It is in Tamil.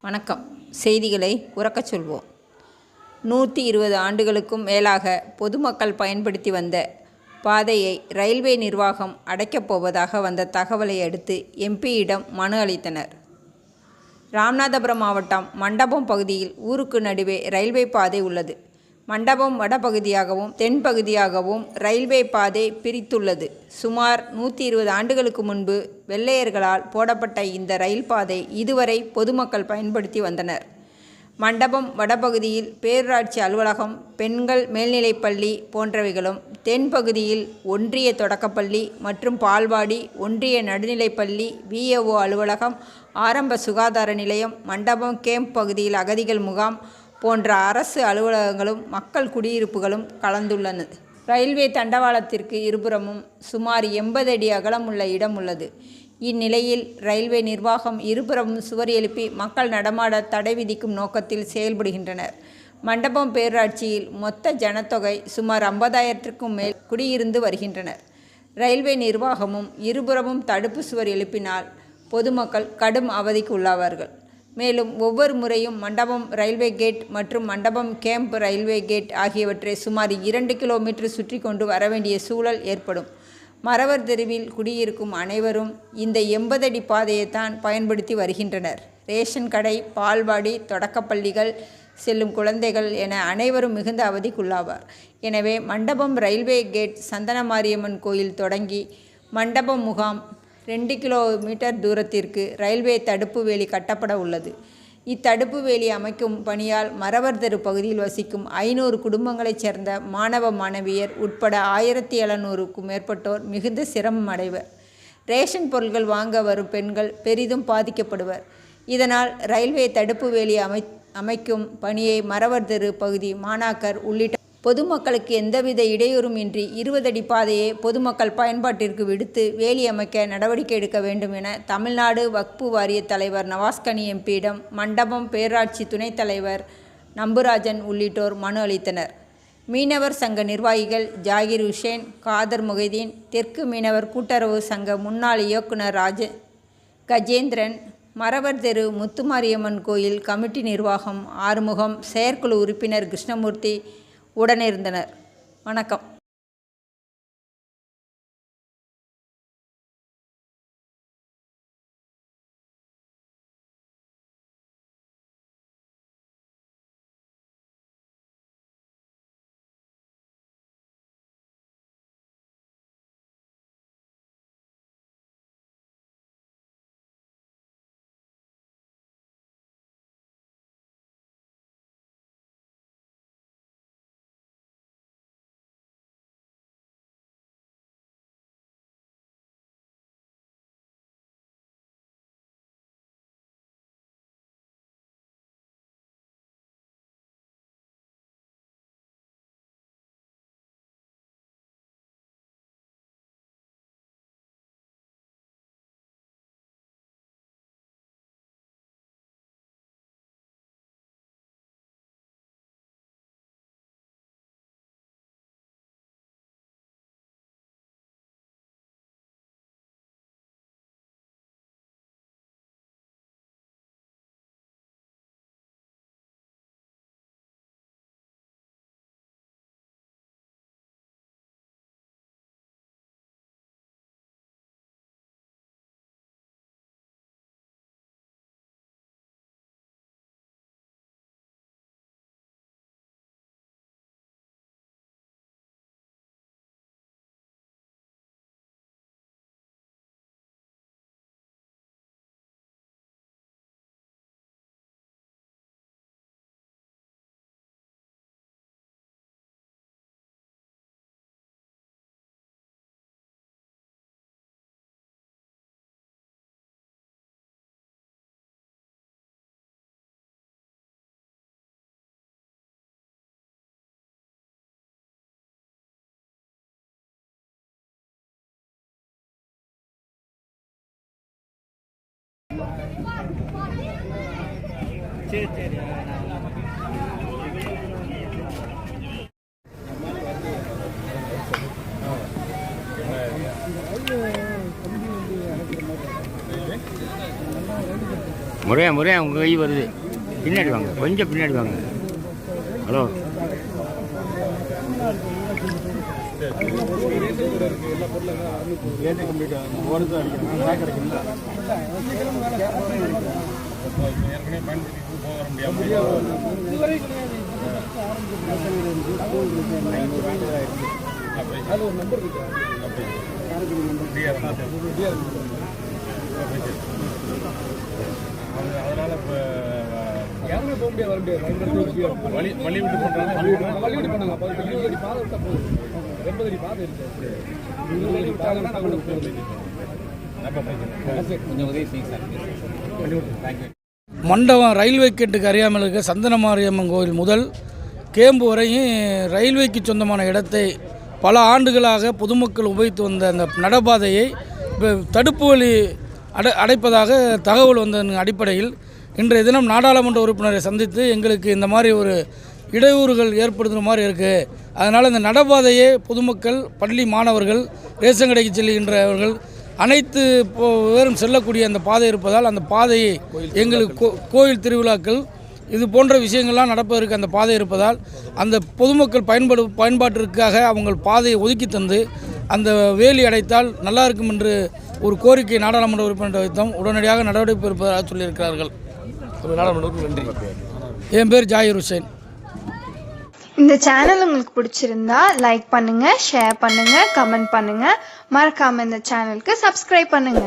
வணக்கம். செய்திகளை உரக்கச் சொல்வோம். 120 ஆண்டுகளுக்கும் மேலாக பொதுமக்கள் பயன்படுத்தி வந்த பாதையை ரயில்வே நிர்வாகம் அடைக்கப் போவதாக வந்த தகவலை அடுத்து எம்பியிடம் மனு அளித்தனர். ராமநாதபுரம் மாவட்டம் மண்டபம் பகுதியில் ஊருக்கு நடுவே ரயில்வே பாதை உள்ளது. மண்டபம் வடபகுதியாகவும் தென்பகுதியாகவும் ரயில்வே பாதை பிரித்துள்ளது. சுமார் 120 ஆண்டுகளுக்கு முன்பு வெள்ளையர்களால் போடப்பட்ட இந்த ரயில் பாதை இதுவரை பொதுமக்கள் பயன்படுத்தி வந்தனர். மண்டபம் வடபகுதியில் பேரூராட்சி அலுவலகம், பெண்கள் மேல்நிலைப்பள்ளி போன்றவைகளும், தென்பகுதியில் ஒன்றிய தொடக்கப்பள்ளி மற்றும் பால்வாடி, ஒன்றிய நடுநிலைப்பள்ளி, VAO அலுவலகம், ஆரம்ப சுகாதார நிலையம், மண்டபம் கேம்ப் பகுதியில் அகதிகள் முகாம் போன்ற அரசு அலுவலகங்களும் மக்கள் குடியிருப்புகளும் கலந்துள்ளன. ரயில்வே தண்டவாளத்திற்கு இருபுறமும் சுமார் 80 அடி அகலம் உள்ள இடம் உள்ளது. இந்நிலையில் ரயில்வே நிர்வாகம் இருபுறமும் சுவர் எழுப்பி மக்கள் நடமாட தடை விதிக்கும் நோக்கத்தில் செயல்படுகின்றனர். மண்டபம் பேரூராட்சியில் மொத்த ஜனத்தொகை சுமார் 50,000க்கும் மேல் குடியிருந்து வருகின்றனர். ரயில்வே நிர்வாகமும் இருபுறமும் தடுப்பு சுவர் எழுப்பினால் பொதுமக்கள் கடும் அவதிக்கு உள்ளாவார்கள். மேலும் ஒவ்வொரு முறையும் மண்டபம் ரயில்வே கேட் மற்றும் மண்டபம் கேம்ப் ரயில்வே கேட் ஆகியவற்றை சுமார் 2 கிலோமீட்டர் சுற்றி கொண்டு வரவேண்டிய சூழல் ஏற்படும். மறவர் தெருவில் குடியிருக்கும் அனைவரும் இந்த 80 அடி பாதையைத்தான் பயன்படுத்தி வருகின்றனர். ரேஷன் கடை, பால்வாடி, தொடக்கப்பள்ளிகள் செல்லும் குழந்தைகள் என அனைவரும் மிகுந்த அவதிக்குள்ளாவார். எனவே மண்டபம் ரயில்வே கேட் சந்தனமாரியம்மன் கோயில் தொடங்கி மண்டபம் முகாம் 2 கிலோமீட்டர் தூரத்திற்கு ரயில்வே தடுப்பு வேலி கட்டப்பட உள்ளது. இத்தடுப்பு வேலி அமைக்கும் பணியால் மறவர் தெரு பகுதியில் வசிக்கும் 500 குடும்பங்களைச் சேர்ந்த மாணவ மாணவியர் உட்பட 1700க்கும் மேற்பட்டோர் மிகுந்த சிரமம் அடைவர். ரேஷன் பொருட்கள் வாங்க வரும் பெண்கள் பெரிதும் பாதிக்கப்படுவர். இதனால் ரயில்வே தடுப்பு வேலி அமைக்கும் பணியை மறவர் தெரு பகுதி மாணாக்கர் உள்ளிட்ட பொதுமக்களுக்கு எந்தவித இடையூறும் இன்றி 20 அடி பாதையை பொதுமக்கள் பயன்பாட்டிற்கு விடுத்து வேலி அமைக்க நடவடிக்கை எடுக்க வேண்டும் என தமிழ்நாடு வக்பு வாரிய தலைவர் நவாஸ்கனி எம்பியிடம் மண்டபம் பேரூராட்சி துணைத் தலைவர் நம்புராஜன் உள்ளிட்டோர் மனு அளித்தனர். மீனவர் சங்க நிர்வாகிகள் ஜாகிர் உசேன், காதர் முகைதீன், தெற்கு மீனவர் கூட்டுறவு சங்க முன்னாள் இயக்குனர் கஜேந்திரன், மறவர் தெரு முத்துமாரியம்மன் கோயில் கமிட்டி நிர்வாகம் ஆறுமுகம், செயற்குழு உறுப்பினர் கிருஷ்ணமூர்த்தி உடனிருந்தனர். வணக்கம். சரி சரி கம்பி வந்து அடைக்கிற மாதிரி முறையா உங்கள் கை வருது. பின்னாடி வாங்க, கொஞ்சம் பின்னாடி வாங்க. ஹலோ, அதனால இப்போ யாருமே போக முடியாது, வழி விட்டு பண்ணுறாங்க. வழி விட்டு பண்ணாங்க. 20 அடி பாதை விட்டா போதும். 80 அடி பாதை இருக்கு. 20 அடி விட்டாங்கன்னா நாங்கள் கொஞ்சம் உதவி செய்யுங்க சார். மண்டபம் ரயில்வே கேட்டுக்கு அறியாமல் இருக்க சந்தனமாரியம்மன் கோயில் முதல் கேம்பு வரையும் ரயில்வேக்கு சொந்தமான இடத்தை பல ஆண்டுகளாக பொதுமக்கள் உபயோகித்து வந்த அந்த நடைபாதையை இப்போ தடுப்பு வழி அடைப்பதாக தகவல் வந்ததன் அடிப்படையில் இன்றைய தினம் நாடாளுமன்ற உறுப்பினரை சந்தித்து எங்களுக்கு இந்த மாதிரி ஒரு இடையூறுகள் ஏற்படுத்துகிற மாதிரி இருக்குது, அதனால் இந்த நடைபாதையை பொதுமக்கள், பள்ளி மாணவர்கள், ரேஷன் கடைக்கு செல்கின்றவர்கள் அனைத்து பேரும் செல்லக்கூடிய அந்த பாதை இருப்பதால் அந்த பாதையை எங்களுக்கு கோயில் திருவிழாக்கள் இது போன்ற விஷயங்கள்லாம் நடப்பதற்கு அந்த பாதை இருப்பதால் அந்த பொதுமக்கள் பயன்பாட்டிற்காக அவங்க பாதையை ஒதுக்கி தந்து அந்த வேலி அடைத்தால் நல்லா இருக்கும் என்று ஒரு கோரிக்கை நாடாளுமன்ற உறுப்பினர் வைத்தோம். உடனடியாக நடவடிக்கை எடுப்பதாக சொல்லியிருக்கிறார்கள். நன்றி. என் பேர் ஜாகிர் ஹுசைன். இந்த சேனல் உங்களுக்கு பிடிச்சிருந்தா லைக் பண்ணுங்க, ஷேர் பண்ணுங்க, கமெண்ட் பண்ணுங்க. மறக்காம இந்த சேனலுக்கு சப்ஸ்கிரைப் பண்ணுங்க.